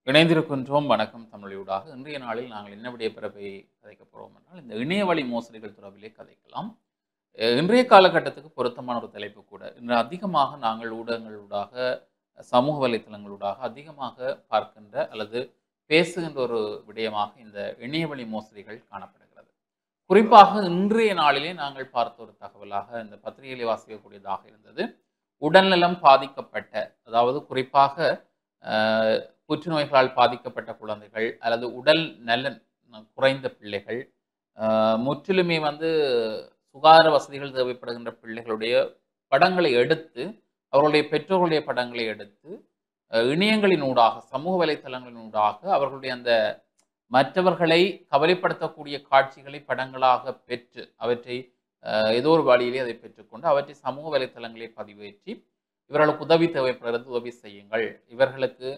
இணைந்திருக்கின்றோம். வணக்கம் தமிழொலியூடாக. இன்றைய நாளில் நாங்கள் என்ன விடய பிறப்பை கதைக்கப் போறோம் என்றால், இந்த இணையவழி மோசடிகள் தொடர்பிலே கதைக்கலாம். இன்றைய காலகட்டத்துக்கு பொருத்தமான ஒரு தலைப்பு கூட. இன்று அதிகமாக நாங்கள் ஊடகங்களூடாக, சமூக வலைத்தளங்களூடாக அதிகமாக பார்க்கின்ற அல்லது பேசுகின்ற ஒரு விடயமாக இந்த இணையவழி மோசடிகள் காணப்படுகிறது. குறிப்பாக இன்றைய நாளிலே நாங்கள் பார்த்த ஒரு தகவலாக இந்த பத்திரிகையிலே வாசிக்கக்கூடியதாக இருந்தது. உடல்நலம் பாதிக்கப்பட்ட, அதாவது குறிப்பாக அ புற்றுநோய்களால் பாதிக்கப்பட்ட குழந்தைகள் அல்லது உடல் நலன் குறைந்த பிள்ளைகள், முற்றிலுமே சுகாதார வசதிகள் தேவைப்படுகின்ற பிள்ளைகளுடைய படங்களை எடுத்து, அவர்களுடைய பெற்றோர்களுடைய படங்களை எடுத்து, இணையங்களினூடாக, சமூக வலைத்தளங்களினூடாக அவர்களுடைய அந்த மற்றவர்களை கவலைப்படுத்தக்கூடிய காட்சிகளை படங்களாக பெற்று, அவற்றை ஏதோ ஒரு வழியிலே அதை பெற்றுக்கொண்டு, அவற்றை சமூக வலைத்தளங்களை பதிவேற்றி, இவர்களுக்கு உதவி தேவைப்படுகிறது, உதவி செய்யுங்கள். இவர்களுக்கு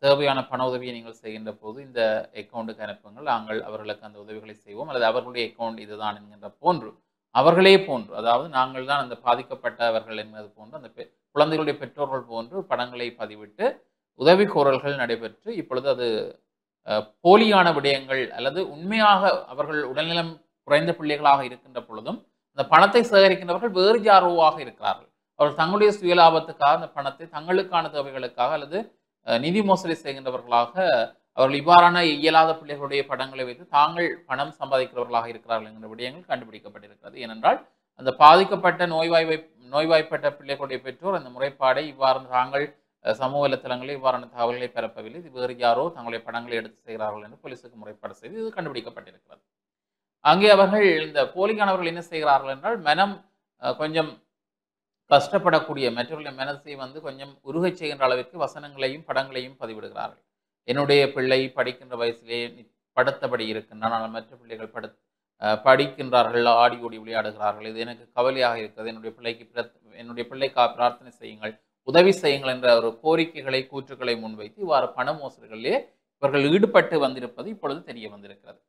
தேவையான பண உதவியை நீங்கள் செய்கின்ற போது இந்த அக்கவுண்ட்டுக்கு அனுப்புங்கள், நாங்கள் அவர்களுக்கு அந்த உதவிகளை செய்வோம், அல்லது அவர்களுடைய அக்கவுண்ட் இதுதான் என்கின்ற போன்று, அவர்களே போன்று, அதாவது நாங்கள் தான் அந்த பாதிக்கப்பட்டவர்கள் என்பது போன்று, அந்த குழந்தைகளுடைய பெற்றோர்கள் போன்று படங்களை பதிவிட்டு உதவி கோரல்கள் நடைபெற்று, இப்பொழுது அது போலியான விடயங்கள் அல்லது உண்மையாக அவர்கள் உடல்நலம் குறைந்த பிள்ளைகளாக இருக்கின்ற பொழுதும் அந்த பணத்தை சேகரிக்கின்றவர்கள் வேறு யாரோவாக இருக்கிறார்கள். அவர்கள் தங்களுடைய சுயலாபத்துக்காக அந்த பணத்தை தங்களுக்கான தேவைகளுக்காக அல்லது நிதி மோசடி செய்கின்றவர்களாக அவர்கள் இவ்வாறான இயலாத பிள்ளைகளுடைய படங்களை வைத்து தாங்கள் பணம் சம்பாதிக்கிறவர்களாக இருக்கிறார்கள் என்கிற விடயங்கள் கண்டுபிடிக்கப்பட்டிருக்கிறது. ஏனென்றால் அந்த பாதிக்கப்பட்ட நோய்வாய்ப்பட்ட பிள்ளைகளுடைய பெற்றோர் அந்த முறைப்பாடை இவ்வாறு தாங்கள் சமூக வலைத்தளங்களில் இவ்வாறான தகவல்களை பரப்பவில்லை, இது வேறு யாரோ தங்களுடைய படங்களை எடுத்து செய்கிறார்கள் என்று போலீசுக்கு முறைப்பாடு செய்து இது கண்டுபிடிக்கப்பட்டிருக்கிறது. அங்கே அவர்கள் இந்த போலியானவர்கள் என்ன செய்கிறார்கள் என்றால், மனம் கொஞ்சம் கஷ்டப்படக்கூடிய மற்றவர்களுடைய மனசை கொஞ்சம் உருகச் செய்கின்ற அளவிற்கு வசனங்களையும் படங்களையும் பதிவிடுகிறார்கள். என்னுடைய பிள்ளை படிக்கின்ற வயசிலே படுத்தபடி இருக்கின்றான், ஆனால் மற்ற பிள்ளைகள் படிக்கின்றார்கள், ஆடி ஓடி விளையாடுகிறார்கள், இது எனக்கு கவலையாக இருக்கிறது, என்னுடைய பிள்ளைக்காக பிரார்த்தனை செய்யுங்கள், உதவி செய்யுங்கள் என்ற ஒரு கோரிக்கைகளை கூற்றுக்களை முன்வைத்து இவ்வாறு பண மோசடிகளிலே இவர்கள் ஈடுபட்டு வந்திருப்பது இப்பொழுது தெரிய வந்திருக்கிறது.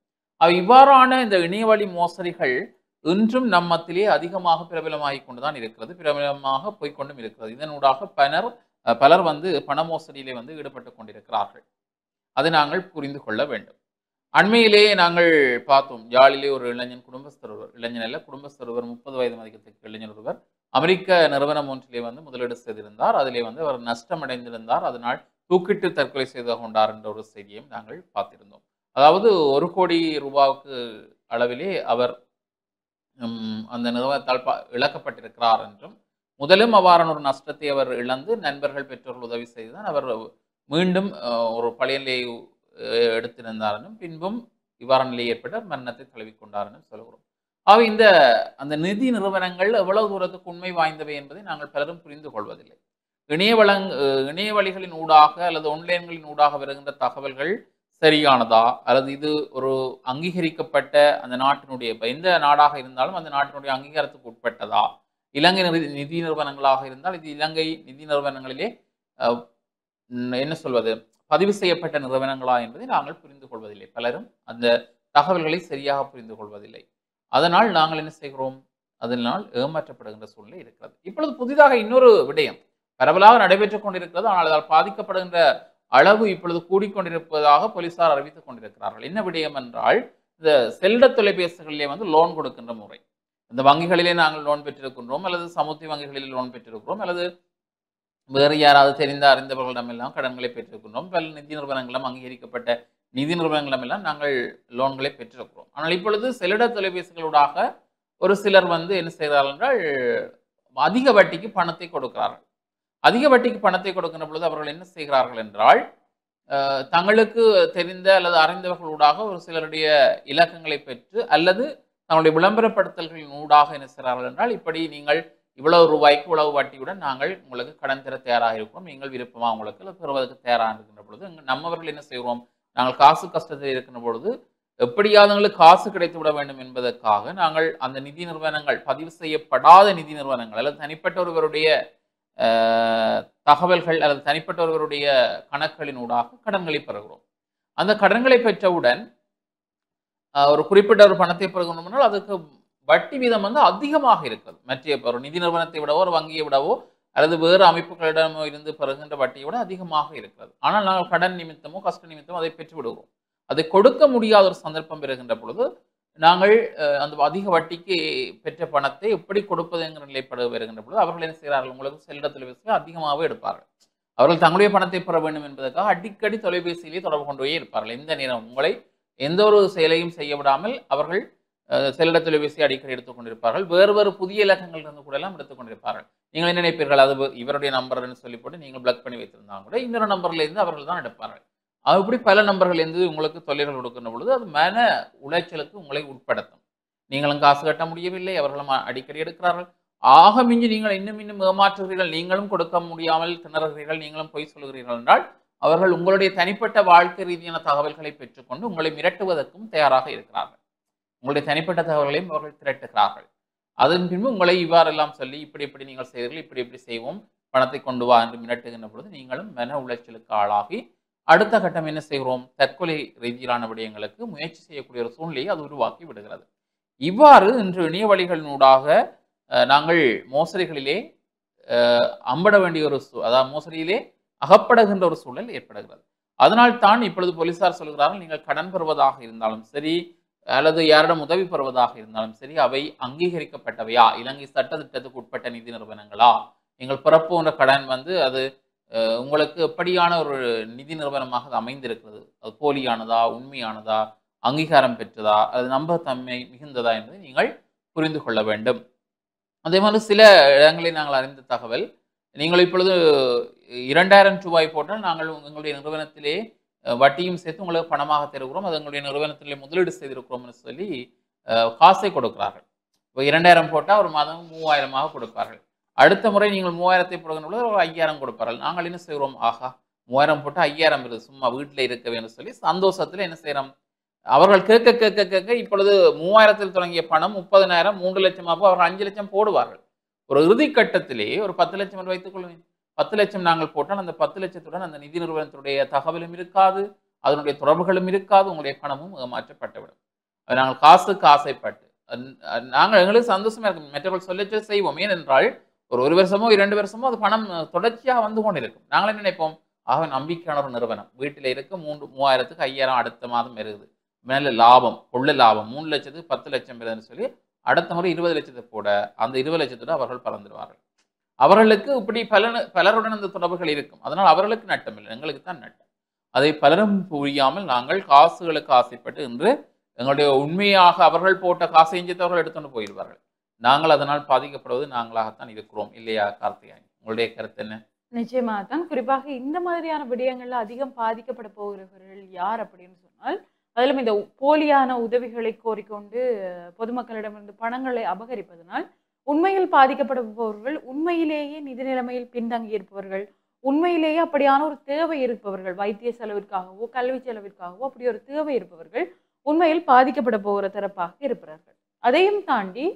இவ்வாறான இந்த இணையவழி மோசடிகள் இன்றும் நம் மத்தியிலே அதிகமாக பிரபலமாகிக் கொண்டுதான் இருக்கிறது, பிரபலமாக போய்கொண்டும் இருக்கிறது. இதனூடாக பலர் பண மோசடியிலே ஈடுபட்டு கொண்டிருக்கிறார்கள். அதை நாங்கள் புரிந்து கொள்ள வேண்டும். அண்மையிலே நாங்கள் பார்த்தோம், யாழிலே ஒரு இளைஞன், குடும்பஸ்தர் ஒருவர் 30 வயது மதிக்கத்தக்க இளைஞர் ஒருவர் அமெரிக்க நிறுவனம் ஒன்றிலே முதலீடு செய்திருந்தார். அதிலே அவர் நஷ்டமடைந்திருந்தார். அதனால் தூக்கிட்டு தற்கொலை செய்து கொண்டார் என்ற ஒரு செய்தியையும் நாங்கள் பார்த்திருந்தோம். அதாவது 1 கோடி ரூபாவுக்கு அளவிலே அவர் அந்த நிறுவனத்தால் இழக்கப்பட்டிருக்கிறார் என்றும், முதலும் அவ்வாறான ஒரு நஷ்டத்தை அவர் இழந்து நண்பர்கள் பெற்றோர்கள் உதவி செய்துதான் அவர் மீண்டும் ஒரு பழைய நிலையை எடுத்திருந்தார் என்றும், பின்பும் இவ்வாறான நிலை ஏற்பட்டு மரணத்தை தழுவிக்கொண்டார் என்றும் சொல்கிறோம். இந்த அந்த நிதி நிறுவனங்கள் எவ்வளவு தூரத்துக்கு உண்மை வாய்ந்தவை என்பதை நாங்கள் பலரும் புரிந்து கொள்வதில்லை. இணையவழிகளின் ஊடாக அல்லது ஆன்லைன்களின் ஊடாக வருகின்ற தகவல்கள் சரியானதா, அல்லது இது ஒரு அங்கீகரிக்கப்பட்ட அந்த நாட்டினுடைய, எந்த நாடாக இருந்தாலும் அந்த நாட்டினுடைய அங்கீகாரத்துக்கு உட்பட்டதா, இலங்கை நிதி நிறுவனங்களாக இருந்தால் இது இலங்கை நிதி நிறுவனங்களிலே என்ன சொல்வது, பதிவு செய்யப்பட்ட நிறுவனங்களா என்பதை நாங்கள் புரிந்து கொள்வதில்லை. பலரும் அந்த தகவல்களை சரியாக புரிந்து கொள்வதில்லை. அதனால் நாங்கள் என்ன செய்கிறோம், அதனால் ஏமாற்றப்படுகின்ற சூழ்நிலை இருக்கிறது. இப்பொழுது புதிதாக இன்னொரு விடயம் பரவலாக நடைபெற்றுக் கொண்டிருக்கிறது. ஆனால் அதால் பாதிக்கப்படுகின்ற அளவு இப்பொழுது கூடிக்கொண்டிருப்பதாக போலீசார் அறிவித்துக் கொண்டிருக்கிறார்கள். என்ன விடயம் என்றால், இந்த செல்ல தொலைபேசிகளிலே லோன் கொடுக்கின்ற முறை. இந்த வங்கிகளிலே நாங்கள் லோன் பெற்றிருக்கின்றோம், அல்லது சமுத்தி வங்கிகளில் லோன் பெற்றிருக்கிறோம், அல்லது வேறு யாராவது தெரிந்த அறிந்தவர்களிடமெல்லாம் கடன்களை பெற்றிருக்கின்றோம். பல நிதி நிறுவனங்களும் அங்கீகரிக்கப்பட்ட நிதி நிறுவனங்களிடமெல்லாம் நாங்கள் லோன்களை பெற்றிருக்கிறோம். ஆனால் இப்பொழுது செல்லிட தொலைபேசிகளூடாக ஒரு சிலர் என்ன செய்கிறார்கள் என்றால், அதிக வட்டிக்கு பணத்தை கொடுக்கிறார்கள். அதிக வட்டிக்கு பணத்தை கொடுக்கின்ற பொழுது அவர்கள் என்ன செய்கிறார்கள் என்றால், தங்களுக்கு தெரிந்த அல்லது அறிந்தவர்களூடாக ஒரு சிலருடைய இலக்கங்களை பெற்று, அல்லது தங்களுடைய விளம்பரப்படுத்தல்களின் ஊடாக என்ன செய்கிறார்கள் என்றால், இப்படி நீங்கள் இவ்வளவு ரூபாய்க்கு இவ்வளவு வட்டியுடன் நாங்கள் உங்களுக்கு கடன் தர தயாராக இருக்கிறோம், நீங்கள் விருப்பமா உங்களுக்கு பெறுவதற்கு தயாராக இருக்கின்ற பொழுது நம்மவர்கள் என்ன செய்கிறோம், நாங்கள் காசு கஷ்டத்தில் இருக்கின்ற பொழுது எப்படியாவது காசு கிடைத்து விட வேண்டும் என்பதற்காக நாங்கள் அந்த நிதி நிறுவனங்கள், பதிவு செய்யப்படாத நிதி நிறுவனங்கள் அல்லது தனிப்பட்ட ஒருவருடைய தகவல்கள் அல்லது தனிப்பட்ட ஒருவருடைய கணக்குகளின் ஊடாக கடன்களை பெறுகிறோம். அந்த கடன்களை பெற்றவுடன் ஒரு குறிப்பிட்ட ஒரு பணத்தை பெறுகிறோம்னால் அதுக்கு வட்டி வீதம் அதிகமாக இருக்கிறது. மற்ற ஒரு நிதி நிறுவனத்தை விடவோ ஒரு வங்கியை விடவோ அல்லது வேறு அமைப்புகளிடமோ இருந்து பெறுகின்ற வட்டியை விட அதிகமாக இருக்கிறது. ஆனால் நாங்கள் கடன் நிமித்தமோ, கஷ்ட நிமித்தமோ அதை பெற்று விடுகிறோம். அதை கொடுக்க முடியாத ஒரு சந்தர்ப்பம் பெறுகின்ற பொழுது, நாங்கள் அந்த அதிக வட்டிக்கு பெற்ற பணத்தை எப்படி கொடுப்பது என்கிற நிலைப்பட வருகின்ற பொழுது, அவர்கள் என்ன செய்கிறார்கள்? உங்களுக்கு செல்ல தொலைபேசியில் அதிகமாகவே எடுப்பார்கள். அவர்கள் தங்களுடைய பணத்தை பெற வேண்டும் என்பதற்காக அடிக்கடி தொலைபேசியிலே தொடர்பு கொண்டே இருப்பார்கள். எந்த நேரம் உங்களை எந்த ஒரு செயலையும் செய்ய விடாமல் அவர்கள் செல்ல தொலைபேசி அடிக்கடி எடுத்துக் கொண்டிருப்பார்கள். வேறு வேறு புதிய இலக்கங்கள் இருந்து கூட எல்லாம் எடுத்துக் கொண்டிருப்பார்கள். நீங்கள் என்ன நினைப்பீர்கள்? அது இவருடைய நம்பர்னு சொல்லி போட்டு நீங்கள் பிளாக் பண்ணி வைத்திருந்தாங்க கூட இன்னொரு நம்பர்ல இருந்து அவர்கள் தான் எடுப்பார்கள். அப்படி பல நம்பர்கள் இருந்து உங்களுக்கு தொல்லைகள் கொடுக்கின்ற பொழுது அது மன உளைச்சலுக்கு உங்களை உட்படுத்தும். நீங்களும் காசு கட்ட முடியவில்லை, அவர்களும் அடிக்கடி எடுக்கிறார்கள். ஆக மிஞ்சி நீங்கள் இன்னும் ஏமாற்றுகிறீர்கள், நீங்களும் கொடுக்க முடியாமல் திணறுகிறீர்கள், நீங்களும் பொய் சொல்கிறீர்கள் என்றால் அவர்கள் உங்களுடைய தனிப்பட்ட வாழ்க்கை ரீதியான தகவல்களை பெற்றுக்கொண்டு உங்களை மிரட்டுவதற்கும் தயாராக இருக்கிறார்கள். உங்களுடைய தனிப்பட்ட தகவல்களையும் அவர்கள் திரட்டுகிறார்கள். அதன் பின்பு உங்களை இவ்வாறெல்லாம் சொல்லி இப்படி நீங்கள் செய்தீர்கள், இப்படி செய்வோம், பணத்தை கொண்டு வா என்று மிரட்டுகின்ற பொழுது நீங்களும் மன உளைச்சலுக்கு ஆளாகி அடுத்த கட்டம் என்ன செய்கிறோம்? தற்கொலை ரீதியிலான விடயங்களுக்கு முயற்சி செய்யக்கூடிய ஒரு சூழ்நிலையை அது உருவாக்கி விடுகிறது. இவ்வாறு இன்று இணைய வழிகளினூடாக நாங்கள் மோசடிகளிலே அம்பட வேண்டிய ஒரு அதாவது மோசடியிலே அகப்படுகின்ற ஒரு சூழல் ஏற்படுகிறது. அதனால் தான் இப்பொழுது போலீசார் சொல்கிறார்கள், நீங்கள் கடன் பெறுவதாக இருந்தாலும் சரி, அல்லது யாரிடம் உதவி பெறுவதாக இருந்தாலும் சரி, அவை அங்கீகரிக்கப்பட்டவையா, இலங்கை சட்ட திட்டத்துக்கு உட்பட்ட நிதி நிறுவனங்களா, நீங்கள் பிறப்புன்ற கடன் அது உங்களுக்கு எப்படியான ஒரு நிதி நிறுவனமாக அது அமைந்திருக்கிறது, அது போலியானதா, உண்மையானதா, அங்கீகாரம் பெற்றதா, அது நம்பகத்தன்மை மிகுந்ததா என்பதை நீங்கள் புரிந்து கொள்ள வேண்டும். அதே மாதிரி சில இடங்களில் நாங்கள் அறிந்த தகவல், நீங்கள் இப்பொழுது 2000 ரூபாய் போட்டால் நாங்கள் எங்களுடைய நிறுவனத்திலே வட்டியும் சேர்த்து உங்களுக்கு பணமாக தருகிறோம், அது எங்களுடைய நிறுவனத்திலே முதலீடு செய்திருக்கிறோம்னு சொல்லி காசை கொடுக்கிறார்கள். இப்போ 2000 போட்டால் ஒரு மாதம் 3000 கொடுப்பார்கள். அடுத்த முறை நீங்கள் 3000 போடுகின்ற பொழுது ஒரு 5000 கொடுப்பார்கள். நாங்கள் என்ன செய்கிறோம்? ஆகா, 3000 போட்டால் 5000 இருக்குது, சும்மா வீட்டில் இருக்க வேண்டும் சொல்லி சந்தோஷத்தில் என்ன செய்கிறோம்? அவர்கள் கேட்க இப்பொழுது 3000 தொடங்கிய பணம் 30,000 3 லட்சமாக அவர்கள் 5 லட்சம் போடுவார்கள். ஒரு இறுதி கட்டத்திலே ஒரு 10 லட்சம் என்று வைத்துக் கொள்வேன். 10 லட்சம் நாங்கள் போட்டால் அந்த 10 லட்சத்துடன் அந்த நிதி நிறுவனத்துடைய தகவலும் இருக்காது, அதனுடைய தொடர்புகளும் இருக்காது, உங்களுடைய பணமும் ஏமாற்றப்பட்டுவிடும். நாங்கள் காசுக்கு ஆசைப்பட்டு நாங்கள் எங்களுக்கு சந்தோஷமா இருக்கும், மற்றவர்கள் சொல்ல செய்வோம். ஏனென்றால் ஒரு வருஷமோ 2 வருஷமோ அது பணம் தொடர்ச்சியாக வந்து கொண்டிருக்கும். நாங்கள் என்ன நினைப்போம்? ஆக நம்பிக்கையான ஒரு நிறுவனம், வீட்டில் இருக்க 3000க்கு 5000 அடுத்த மாதம் வருது, மேல லாபம், கொள்ள லாபம் 3 லட்சத்துக்கு 10 லட்சம் வருதுன்னு சொல்லி அடுத்த முறை 20 லட்சத்தை போட அந்த 20 லட்சத்தோடு அவர்கள் பறந்துடுவார்கள். அவர்களுக்கு இப்படி பலருடன் அந்த தொடர்புகள் இருக்கும். அதனால் அவர்களுக்கு நட்டம் இல்லை, எங்களுக்கு தான் நட்டம். அதை பலரும் புரியாமல் நாங்கள் காசுகளுக்கு ஆசைப்பட்டு இன்று எங்களுடைய உண்மையாக அவர்கள் போட்ட காசை எஞ்சத்தவர்கள் எடுத்துட்டு போயிடுவார்கள். நாங்கள் அதனால் பாதிக்கப்படுவது நாங்களாகத்தான் இருக்கிறோம், இல்லையா கார்த்திகாயன்? உங்களுடைய கருத்து என்ன? நிச்சயமாக தான். குறிப்பாக இந்த மாதிரியான விடயங்கள்ல அதிகம் பாதிக்கப்பட போகிறவர்கள் யார் அப்படின்னு சொன்னால், அதிலும் இந்த போலியான உதவிகளை கோரிக்கொண்டு பொதுமக்களிடமிருந்து பணங்களை அபகரிப்பதனால் உண்மையில் பாதிக்கப்படுபவர்கள், உண்மையிலேயே நிதி நிலைமையில் பின்தங்கி இருப்பவர்கள், உண்மையிலேயே அப்படியான ஒரு தேவை இருப்பவர்கள், வைத்திய செலவிற்காகவோ கல்வி செலவிற்காகவோ அப்படி ஒரு தேவை இருப்பவர்கள் உண்மையில் பாதிக்கப்பட போகிற தரப்பாக இருப்பார்கள். அதையும் தாண்டி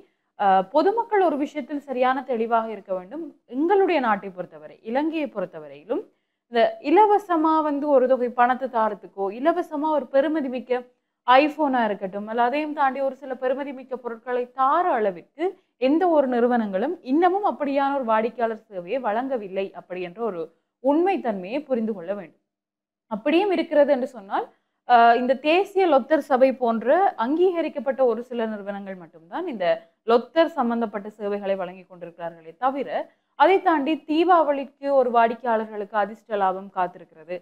பொதுமக்கள் ஒரு விஷயத்தில் சரியான தெளிவாக இருக்க வேண்டும். எங்களுடைய நாட்டை பொறுத்தவரை, இலங்கையை பொறுத்தவரையிலும் இந்த இலவசமா ஒரு தொகை பணத்தை தாரத்துக்கோ, இலவசமா ஒரு பெருமதி மிக்க ஐபோனா இருக்கட்டும், அல்ல அதையும் தாண்டி ஒரு சில பெருமதி மிக்க பொருட்களை தார அளவிற்கு எந்த ஒரு நிறுவனங்களும் இன்னமும் அப்படியான ஒரு வாடிக்கையாளர் சேவையை வழங்கவில்லை அப்படி என்ற ஒரு உண்மை தன்மையை புரிந்து கொள்ள வேண்டும். அப்படியும் இருக்கிறது என்று சொன்னால், இந்த தேசிய லொத்தர் சபை போன்ற அங்கீகரிக்கப்பட்ட ஒரு சில நிறுவனங்கள் மட்டும்தான் இந்த லொத்தர் சம்பந்தப்பட்ட சேவைகளை வழங்கி கொண்டிருக்கிறார்களே தவிர, அதை தாண்டி தீபாவளிக்கு ஒரு வாடிக்கையாளர்களுக்கு அதிர்ஷ்ட லாபம் காத்திருக்கிறது,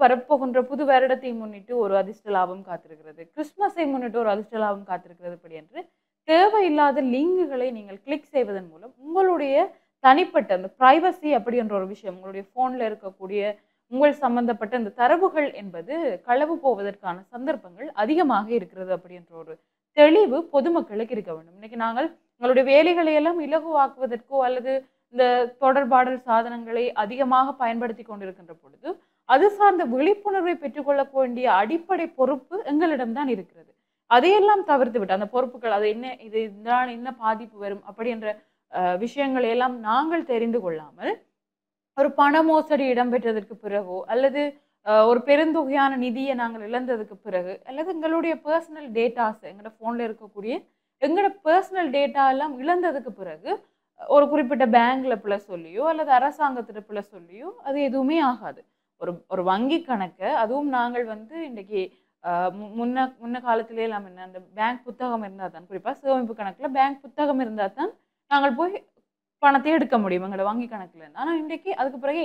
வரப்போகின்ற புது வருடத்தை முன்னிட்டு ஒரு அதிர்ஷ்ட லாபம் காத்திருக்கிறது, கிறிஸ்துமஸை முன்னிட்டு ஒரு அதிர்ஷ்ட லாபம் காத்திருக்கிறது, இப்படி என்று தேவையில்லாத லிங்குகளை நீங்கள் கிளிக் செய்வதன் மூலம் உங்களுடைய தனிப்பட்ட அந்த பிரைவசி அப்படி என்ற ஒரு விஷயம், உங்களுடைய போன்ல இருக்கக்கூடிய உங்கள் சம்பந்தப்பட்ட இந்த தரவுகள் என்பது களவு போவதற்கான சந்தர்ப்பங்கள் அதிகமாக இருக்கிறது அப்படி என்ற ஒரு தெளிவு பொதுமக்களுக்கு இருக்க வேண்டும். இன்னைக்கு நாங்கள் எங்களுடைய வேலைகளை எல்லாம் இலகுவாக்குவதற்கோ அல்லது இந்த தொடர்பாடல் சாதனங்களை அதிகமாக பயன்படுத்தி கொண்டிருக்கின்ற பொழுது அது சார்ந்த விழிப்புணர்வை பெற்றுக்கொள்ள வேண்டிய அடிப்படை பொறுப்பு எங்களிடம்தான் இருக்கிறது. அதையெல்லாம் தவிர்த்து விட்டு அந்த பொறுப்புகள், அது என்ன, இது இதனால் என்ன பாதிப்பு வரும் அப்படி என்ற விஷயங்களை எல்லாம் நாங்கள் தெரிந்து கொள்ளாமல் ஒரு பண மோசடி இடம்பெற்றதற்கு பிறகோ அல்லது ஒரு பெருந்தொகையான நிதியை நாங்கள் இழந்ததுக்கு பிறகு அல்லது எங்களுடைய பர்சனல் டேட்டாஸ், எங்களோட ஃபோனில் இருக்கக்கூடிய எங்களோட பர்சனல் டேட்டா எல்லாம் இழந்ததுக்கு பிறகு ஒரு குறிப்பிட்ட பேங்க்ல பிழை சொல்லியோ அல்லது அரசாங்கத்திட்ட பிழை சொல்லியோ அது எதுவுமே ஆகாது. ஒரு ஒரு வங்கி கணக்கை அதுவும் நாங்கள் வந்து இன்னைக்கு முன்ன முன்ன காலத்திலே எல்லாம் என்ன அந்த பேங்க் புத்தகம் இருந்தால் தான், குறிப்பாக சேமிப்பு கணக்கில் பேங்க் புத்தகம் இருந்தால் தான் நாங்கள் போய் பணத்தை எடுக்க முடியும் எங்களோட வங்கி கணக்குல இருந்து. ஆனால் இன்றைக்கு அதுக்கு பிறகு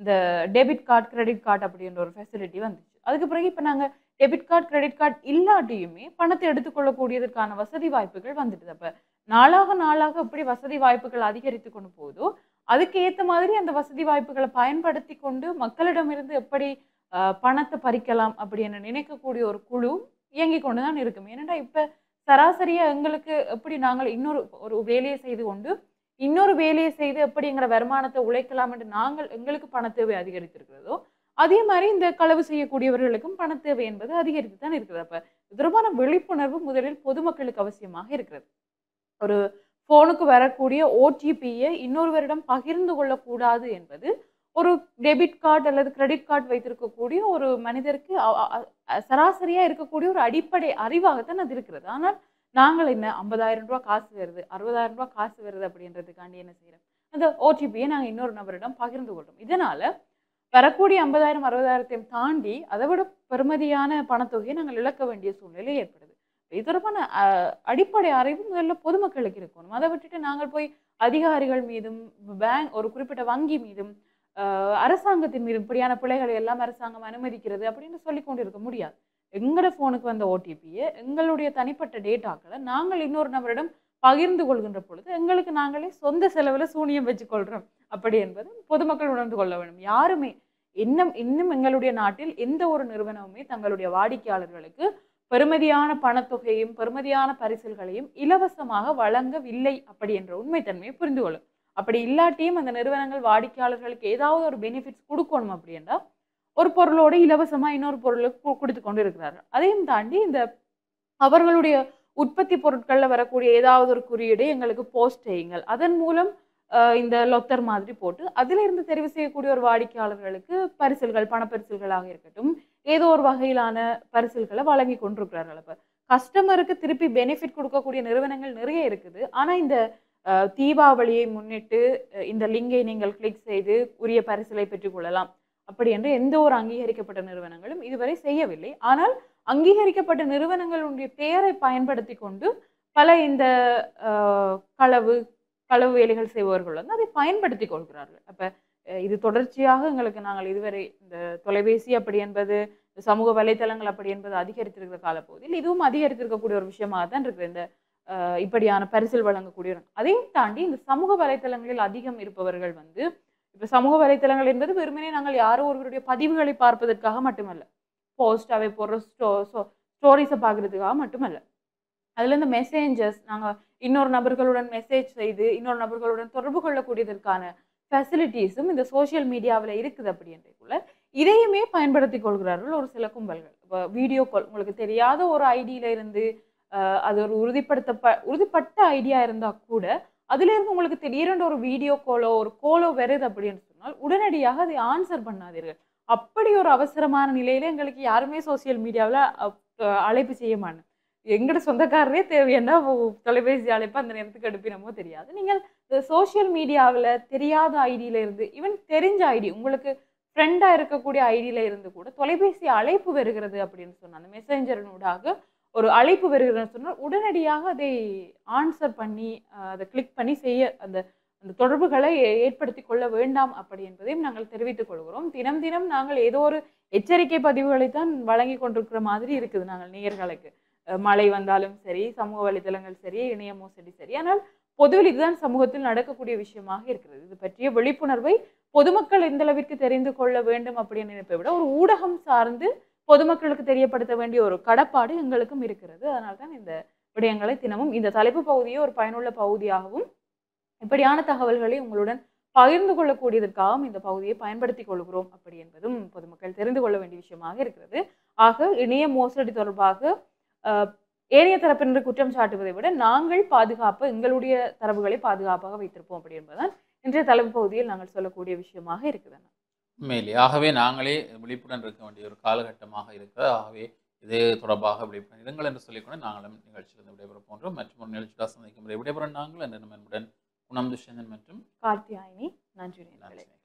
இந்த டெபிட் கார்டு கிரெடிட் கார்டு அப்படின்ற ஒரு ஃபெசிலிட்டி வந்துச்சு. அதுக்கு பிறகு இப்போ நாங்கள் டெபிட் கார்டு கிரெடிட் கார்டு இல்லாட்டியுமே பணத்தை எடுத்துக்கொள்ளக்கூடியதற்கான வசதி வாய்ப்புகள் வந்துடுது. அப்போ நாளாக நாளாக எப்படி வசதி வாய்ப்புகள் அதிகரித்து கொண்டு போகுதோ அதுக்கு ஏற்ற மாதிரி அந்த வசதி வாய்ப்புகளை பயன்படுத்தி கொண்டு மக்களிடமிருந்து எப்படி பணத்தை பறிக்கலாம் அப்படின்னு நினைக்கக்கூடிய ஒரு குழு இயங்கி கொண்டு தான் இருக்கும். ஏன்னா இப்போ சராசரியா எங்களுக்கு எப்படி நாங்கள் இன்னொரு ஒரு வேலையை செய்து கொண்டு இன்னொரு வேலையை செய்து எப்படி எங்களோட வருமானத்தை உழைக்கலாம் என்று நாங்கள் எங்களுக்கு பண தேவை அதிகரித்திருக்கிறதோ அதே மாதிரி இந்த களவு செய்யக்கூடியவர்களுக்கும் பண தேவை என்பது அதிகரித்து தான் இருக்கிறது. அப்ப இது தொடர்பான விழிப்புணர்வு முதலில் பொதுமக்களுக்கு அவசியமாக இருக்கிறது. ஒரு போனுக்கு வரக்கூடிய ஓடிபியை இன்னொருவரிடம் பகிர்ந்து கொள்ளக்கூடாது என்பது ஒரு டெபிட் கார்டு அல்லது கிரெடிட் கார்டு வைத்திருக்கக்கூடிய ஒரு மனிதருக்கு சராசரியா இருக்கக்கூடிய ஒரு அடிப்படை அறிவாகத்தான் அது இருக்கிறது. ஆனால் நாங்கள் என்ன 50,000 ரூபாய் காசு வருது, 60,000 ரூபாய் காசு வருது அப்படின்றதுக்காண்டி என்ன செய்யறோம், அந்த ஓடிபியை நாங்கள் இன்னொரு நபரிடம் பகிர்ந்து கொள்றோம். இதனால வரக்கூடிய 50,000 60,000 தாண்டி அதை விட பெருமதியான பணத்தொகையை நாங்கள் இழக்க வேண்டிய சூழ்நிலை ஏற்படுது. இது தொடர்பான அடிப்படை அறிவு முதல்ல பொதுமக்களுக்கு இருக்கணும். அதை விட்டுட்டு நாங்கள் போய் அதிகாரிகள் மீதும் பேங்க் ஒரு குறிப்பிட்ட வங்கி மீதும் அரசாங்கத்தின் மீதும் இப்படியான பிழைகளை எல்லாம் அரசாங்கம் அனுமதிக்கிறது அப்படின்னு சொல்லி கொண்டு இருக்க முடியாது. எங்களோட போனுக்கு வந்த ஓடிபியை எங்களுடைய தனிப்பட்ட டேட்டாக்களை நாங்கள் இன்னொரு நபரிடம் பகிர்ந்து கொள்கின்ற பொழுது எங்களுக்கு நாங்களே சொந்த செலவில் சூனியம் வச்சுக்கொள்கிறோம் அப்படி என்பது பொதுமக்கள் உணர்ந்து கொள்ள வேண்டும். யாருமே இன்னும் எங்களுடைய நாட்டில் எந்த ஒரு நிறுவனமுமே தங்களுடைய வாடிக்கையாளர்களுக்கு பெருமதியான பணத்தொகையும் பெருமதியான பரிசில்களையும் இலவசமாக வழங்கவில்லை அப்படி என்ற உண்மைத்தன்மையை புரிந்து கொள்ளும். அப்படி இல்லாட்டியும் அந்த நிறுவனங்கள் வாடிக்கையாளர்களுக்கு ஏதாவது ஒரு பெனிஃபிட்ஸ் கொடுக்கணும் அப்படின்னா ஒரு பொருளோடு இலவசமா இன்னொரு பொருளுக்கு கொடுத்து கொண்டு இருக்கிறார்கள். அதையும் தாண்டி இந்த அவர்களுடைய உற்பத்தி பொருட்கள்ல வரக்கூடிய ஏதாவது ஒரு குறியீடு எங்களுக்கு போஸ்ட் செய்யுங்கள், அதன் மூலம் இந்த லொத்தர் மாதிரி போட்டு அதில இருந்து தெரிவு செய்யக்கூடிய ஒரு வாடிக்கையாளர்களுக்கு பரிசில்கள் பணப்பரிசில்களாக இருக்கட்டும் ஏதோ ஒரு வகையிலான பரிசில்களை வழங்கி கொண்டிருக்கிறார்கள். அப்ப கஸ்டமருக்கு திருப்பி பெனிஃபிட் கொடுக்கக்கூடிய நிறுவனங்கள் நிறைய இருக்குது. ஆனா இந்த தீபாவளியை முன்னிட்டு இந்த லிங்கை நீங்கள் கிளிக் செய்து உரிய பரிசிலை பெற்றுக் கொள்ளலாம் அப்படி என்று எந்த ஒரு அங்கீகரிக்கப்பட்ட நிறுவனங்களும் இதுவரை செய்யவில்லை. ஆனால் அங்கீகரிக்கப்பட்ட நிறுவனங்களுடைய பெயரை பயன்படுத்தி கொண்டு பல இந்த களவு வேலைகள் செய்பவர்கள் வந்து அதை பயன்படுத்தி கொள்கிறார்கள். அப்ப இது தொடர்ச்சியாக எங்களுக்கு நாங்கள் இதுவரை இந்த தொலைபேசி அப்படி என்பது சமூக வலைத்தளங்கள் அப்படி என்பது அதிகரித்திருக்கிற காலப்பகுதியில் இதுவும் அதிகரித்திருக்கக்கூடிய ஒரு விஷயமாக தான் இருக்குது. இந்த இப்படியான பரிசில் வழங்கக்கூடிய அதையும் தாண்டி இந்த சமூக வலைத்தளங்களில் அதிகம் இருப்பவர்கள் வந்து இப்ப சமூக வலைத்தளங்கள் என்பது வெறுமனே நாங்கள் யாரோ ஒருவருடைய பதிவுகளை பார்ப்பதற்காக மட்டுமல்ல, போஸ்ட் அவை போடுற ஸ்டோரிஸை பார்க்கறதுக்காக மட்டுமல்ல, அதுல இந்த மெசேஞ்சர்ஸ் நாங்கள் இன்னொரு நபர்களுடன் மெசேஜ் செய்து இன்னொரு நபர்களுடன் தொடர்பு கொள்ளக்கூடியதற்கான ஃபெசிலிட்டிஸும் இந்த சோசியல் மீடியாவில் இருக்குது அப்படின்றக்குள்ள இதையுமே பயன்படுத்தி கொள்கிறார்கள் ஒரு சில கும்பல்கள். இப்போ வீடியோ கால் உங்களுக்கு தெரியாத ஒரு ஐடியில இருந்து அது ஒரு உறுதிப்பட்ட ஐடியா இருந்தா கூட அதுல இருந்து உங்களுக்கு திடீரென்று ஒரு வீடியோ காலோ ஒரு கோலோ வருது அப்படின்னு சொன்னால் உடனடியாக அதை ஆன்சர் பண்ணாதீர்கள். அப்படி ஒரு அவசரமான நிலையில எங்களுக்கு யாருமே சோசியல் மீடியாவில் அழைப்பு செய்ய மாட்டேன். எங்கட சொந்தக்காரரே தேவையான தொலைபேசி அழைப்பு அந்த நேரத்துக்கு எடுப்பினமோ தெரியாது. நீங்கள் சோசியல் மீடியாவில் தெரியாத ஐடியில இருந்து ஈவன் தெரிஞ்ச ஐடி உங்களுக்கு ஃப்ரெண்டா இருக்கக்கூடிய ஐடியில இருந்து கூட தொலைபேசி அழைப்பு வருகிறது அப்படின்னு சொன்னால் அந்த மெசேஞ்சரினூடாக ஒரு அழைப்பு வருகிறதுன்னு சொன்னால் உடனடியாக அதை ஆன்சர் பண்ணி அதை கிளிக் பண்ணி செய்ய அந்த அந்த தொடர்புகளை ஏற்படுத்தி கொள்ள வேண்டாம் அப்படி என்பதையும் நாங்கள் தெரிவித்துக் கொள்கிறோம். தினம் தினம் நாங்கள் ஏதோ ஒரு எச்சரிக்கை பதிவுகளைத்தான் வழங்கி கொண்டிருக்கிற மாதிரி இருக்குது நாங்கள் நேயர்களுக்கு. மழை வந்தாலும் சரி, சமூக வலைதளங்கள் சரி, இணைய மோசடி சரி, ஆனால் பொதுவில் இதுதான் சமூகத்தில் நடக்கக்கூடிய விஷயமாக இருக்கிறது. இது பற்றிய விழிப்புணர்வை பொதுமக்கள் எந்த அளவிற்கு தெரிந்து கொள்ள வேண்டும் அப்படின்னு நினைப்பதை விட ஒரு ஊடகம் சார்ந்து பொதுமக்களுக்கு தெரியப்படுத்த வேண்டிய ஒரு கடப்பாடு எங்களுக்கும் இருக்கிறது. அதனால்தான் இந்த விடயங்களை தினமும் இந்த தலைப்பு பகுதியை ஒரு பயனுள்ள பகுதியாகவும் இப்படியான தகவல்களை உங்களுடன் பகிர்ந்து கொள்ளக்கூடியதற்காகவும் இந்த பகுதியை பயன்படுத்தி கொள்கிறோம் அப்படி என்பதும் பொதுமக்கள் தெரிந்து கொள்ள வேண்டிய விஷயமாக இருக்கிறது. ஆக இணைய மோசடி தொடர்பாக ஏனைய தரப்பினர் குற்றம் சாட்டுவதை விட நாங்கள் பாதுகாப்பு எங்களுடைய தரவுகளை பாதுகாப்பாக வைத்திருப்போம் அப்படி என்பதுதான் இன்றைய தலைப்பு பகுதியில் நாங்கள் சொல்லக்கூடிய விஷயமாக இருக்குது. உண்மையிலே ஆகவே நாங்களே விழிப்புடன் இருக்க வேண்டிய ஒரு காலகட்டமாக இருக்கிறது. ஆகவே இது தொடர்பாக விழிப்புடன் இருங்கள் என்று சொல்லிக்கொண்டு நாங்களும் நிகழ்ச்சியிலிருந்து விடைபெற போன்றோம். மற்றும் ஒரு நிகழ்ச்சியாக சந்திக்கும் விடைபெற நாங்கள் என்று நம்முடன் குணம் துஷ்யந்தன் மற்றும் கார்த்தியாயினி. நன்றி நேயர்களே. நன்றி.